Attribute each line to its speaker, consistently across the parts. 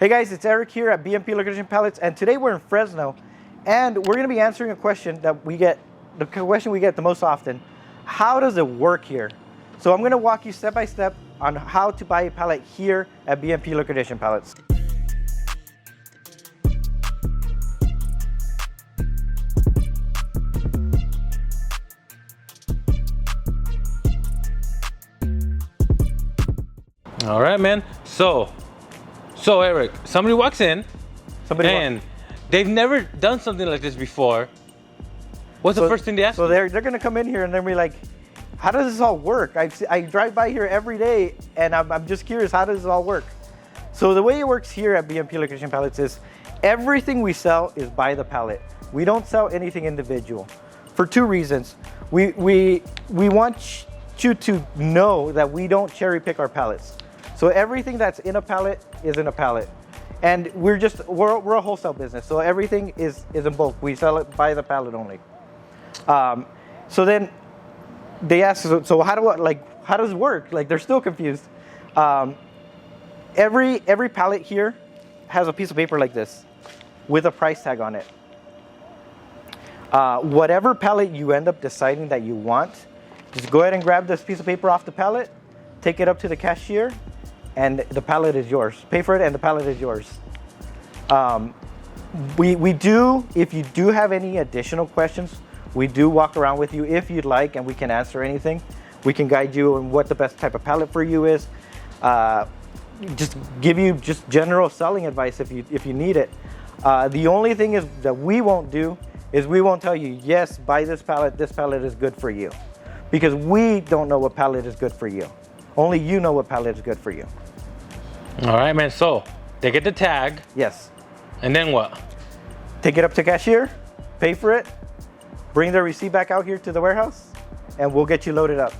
Speaker 1: Hey guys, it's Eric here at BMP Liquidation Pallets, and today we're in Fresno, and we're going to be answering a question that we get, the question we get the most often. How does it work here? So I'm going to walk you step by step on how to buy a pallet here at BMP Liquidation Pallets.
Speaker 2: All right, man. So Eric, somebody walks in, and they've never done something like this before. What's the first thing they ask?
Speaker 1: So they're going to come in here and they're be like, how does this all work? I drive by here every day, and I'm just curious, how does this all work? So the way it works here at BMP Liquidation Pallets is everything we sell is by the pallet. We don't sell anything individual for two reasons. We want you to know that we don't cherry pick our pallets. So everything that's in a pallet is in a pallet. And we're a wholesale business, so everything is in bulk. We sell it by the pallet only. So then they ask, so how does it work? Like, they're still confused. Every pallet here has a piece of paper like this with a price tag on it. Whatever pallet you end up deciding that you want, just go ahead and grab this piece of paper off the pallet, take it up to the cashier, and the pallet is yours. Pay for it and the pallet is yours. We do, if you do have any additional questions, we do walk around with you if you'd like, and we can answer anything. We can guide you on what the best type of pallet for you is. Just give you just general selling advice if you need it. The only thing is that we won't do is we won't tell you, yes, buy this pallet is good for you. Because we don't know what pallet is good for you. Only you know what pallet is good for you.
Speaker 2: All right, man. So they get the tag.
Speaker 1: Yes.
Speaker 2: And then what?
Speaker 1: Take it up to cashier, pay for it, bring the receipt back out here to the warehouse, and we'll get you loaded up.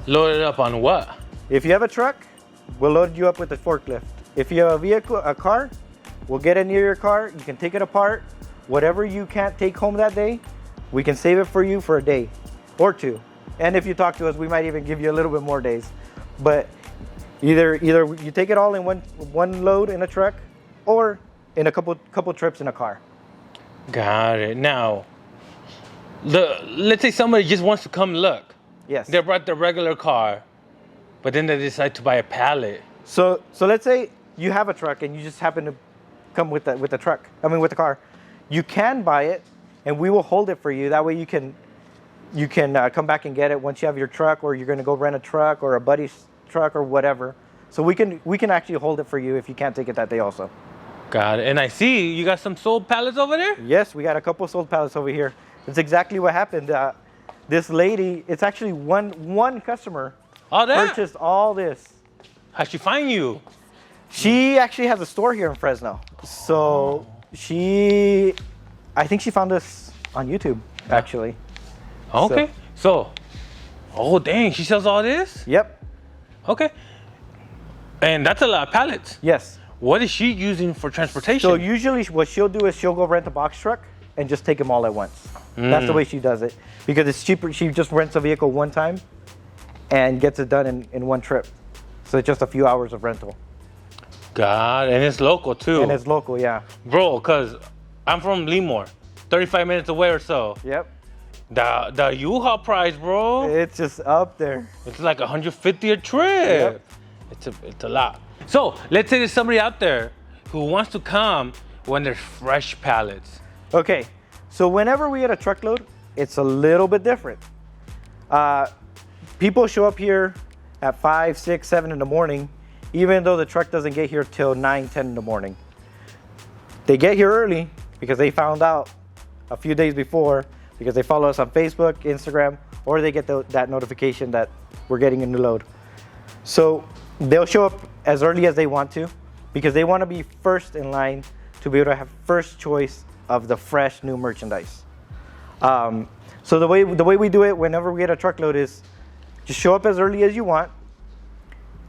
Speaker 2: Loaded up on what?
Speaker 1: If you have a truck, we'll load you up with a forklift. If you have a car, we'll get it near your car. You can take it apart. Whatever you can't take home that day, we can save it for you for a day or two. And if you talk to us, we might even give you a little bit more days. But either you take it all in one load in a truck, or in a couple trips in a car.
Speaker 2: Got it. Now, let's say somebody just wants to come look.
Speaker 1: Yes.
Speaker 2: They brought the regular car, but then they decide to buy a pallet.
Speaker 1: So let's say you have a truck and you just happen to come with the truck. I mean, with the car. You can buy it, and we will hold it for you. That way you can come back and get it once you have your truck, or you're going to go rent a truck or a buddy's truck or whatever. So we can actually hold it for you if you can't take it that day also.
Speaker 2: Got it. And I see you got some sold pallets over there?
Speaker 1: Yes, we got a couple sold pallets over here. That's exactly what happened. This lady, it's actually one customer purchased all this.
Speaker 2: How'd she find you?
Speaker 1: She actually has a store here in Fresno. So I think she found us on YouTube, actually.
Speaker 2: Okay. So, oh dang, she sells all this?
Speaker 1: Yep.
Speaker 2: Okay. And that's a lot of pallets.
Speaker 1: Yes.
Speaker 2: What is she using for transportation?
Speaker 1: So usually what she'll do is she'll go rent a box truck and just take them all at once. That's the way she does it. Because it's cheaper. She just rents a vehicle one time and gets it done in one trip. So it's just a few hours of rental.
Speaker 2: God, and it's local too.
Speaker 1: And it's local, yeah.
Speaker 2: Bro, because I'm from Lemoore, 35 minutes away or so.
Speaker 1: Yep.
Speaker 2: The U-Haul price, bro.
Speaker 1: It's just up there.
Speaker 2: It's like $150 a trip. Yep. It's a lot. So let's say there's somebody out there who wants to come when there's fresh pallets.
Speaker 1: Okay, so whenever we get a truckload, it's a little bit different. People show up here at 5, 6, 7 in the morning, even though the truck doesn't get here till 9, 10 in the morning. They get here early because they found out a few days before, because they follow us on Facebook, Instagram, or they get that notification that we're getting a new load. So they'll show up as early as they want to, because they want to be first in line to be able to have first choice of the fresh new merchandise. So the way we do it whenever we get a truckload is just show up as early as you want.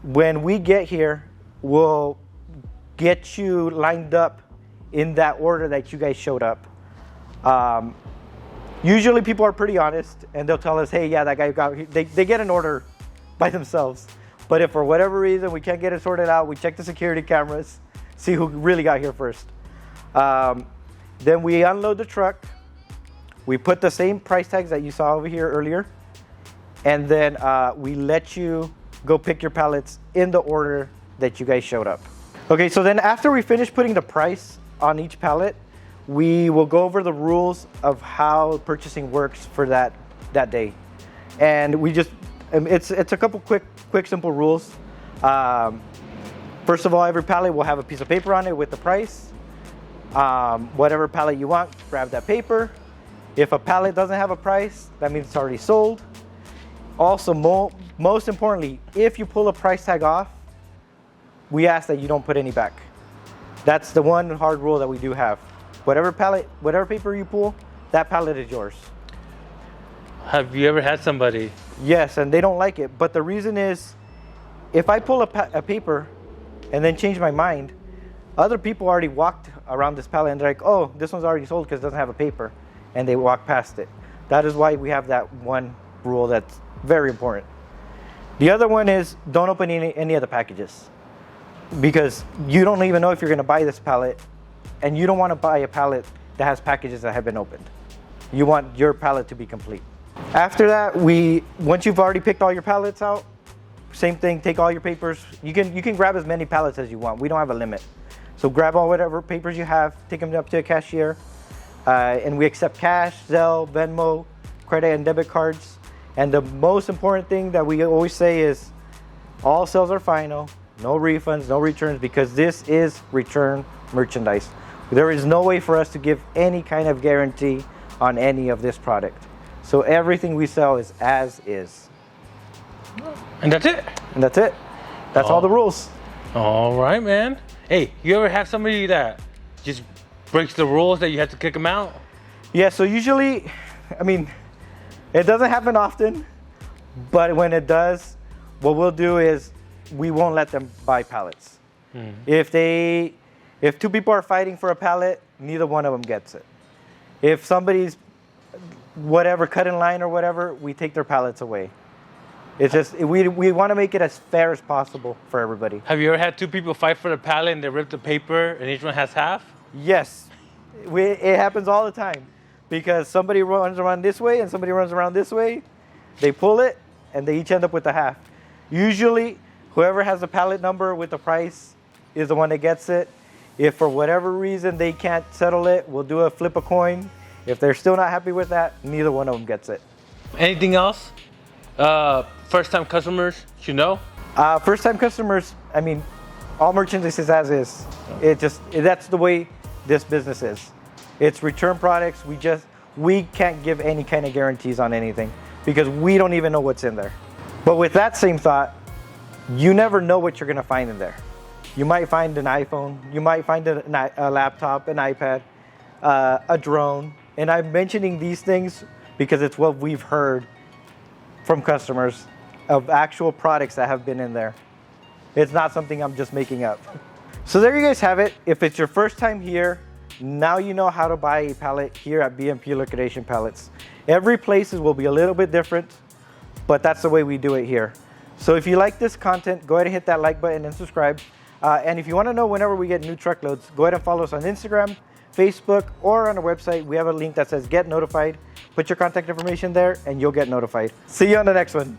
Speaker 1: When we get here, we'll get you lined up in that order that you guys showed up. Usually people are pretty honest, and they'll tell us, hey, yeah, that guy they get an order by themselves. But if for whatever reason we can't get it sorted out, we check the security cameras, see who really got here first. Then we unload the truck. We put the same price tags that you saw over here earlier. And then we let you go pick your pallets in the order that you guys showed up. Okay, so then after we finish putting the price on each pallet, we will go over the rules of how purchasing works for that day. And we just, it's a couple quick simple rules. First of all, every pallet will have a piece of paper on it with the price. Whatever pallet you want, grab that paper. If a pallet doesn't have a price, that means it's already sold. Also, most importantly, if you pull a price tag off, we ask that you don't put any back. That's the one hard rule that we do have. Whatever paper you pull, that pallet is yours.
Speaker 2: Have you ever had somebody?
Speaker 1: Yes, and they don't like it. But the reason is, if I pull a paper and then change my mind, other people already walked around this pallet and they're like, oh, this one's already sold because it doesn't have a paper. And they walk past it. That is why we have that one rule that's very important. The other one is don't open any of the packages, because you don't even know if you're going to buy this pallet, and you don't want to buy a pallet that has packages that have been opened. You want your pallet to be complete. After that, once you've already picked all your pallets out, same thing, take all your papers. You can grab as many pallets as you want. We don't have a limit. So grab whatever papers you have, take them up to a cashier, and we accept cash, Zelle, Venmo, credit and debit cards. And the most important thing that we always say is all sales are final, no refunds, no returns, because this is return merchandise. There is no way for us to give any kind of guarantee on any of this product. So everything we sell is as is.
Speaker 2: And that's it?
Speaker 1: And that's it. That's all the rules.
Speaker 2: All right, man. Hey, you ever have somebody that just breaks the rules that you have to kick them out?
Speaker 1: Yeah, so usually, I mean, it doesn't happen often, but when it does, what we'll do is we won't let them buy pallets. If two people are fighting for a pallet, neither one of them gets it. If somebody's cut in line or whatever, we take their pallets away. It's just, we want to make it as fair as possible for everybody.
Speaker 2: Have you ever had two people fight for the pallet and they rip the paper and each one has half?
Speaker 1: Yes, it happens all the time. Because somebody runs around this way and somebody runs around this way, they pull it and they each end up with a half. Usually, whoever has the pallet number with the price is the one that gets it. If for whatever reason they can't settle it, we'll do a flip a coin. If they're still not happy with that, neither one of them gets it.
Speaker 2: Anything else? First-time customers should know?
Speaker 1: First-time customers, I mean, all merchandise is as is. That's the way this business is. It's return products. We can't give any kind of guarantees on anything because we don't even know what's in there. But with that same thought, you never know what you're gonna find in there. You might find an iPhone, you might find a laptop, an iPad, a drone. And I'm mentioning these things because it's what we've heard from customers of actual products that have been in there. It's not something I'm just making up. So there you guys have it. If it's your first time here, now you know how to buy a pallet here at BMP Liquidation Pallets. Every place will be a little bit different, but that's the way we do it here. So if you like this content, go ahead and hit that like button and subscribe. And if you want to know whenever we get new truckloads, go ahead and follow us on Instagram, Facebook, or on our website. We have a link that says Get Notified. Put your contact information there and you'll get notified. See you on the next one.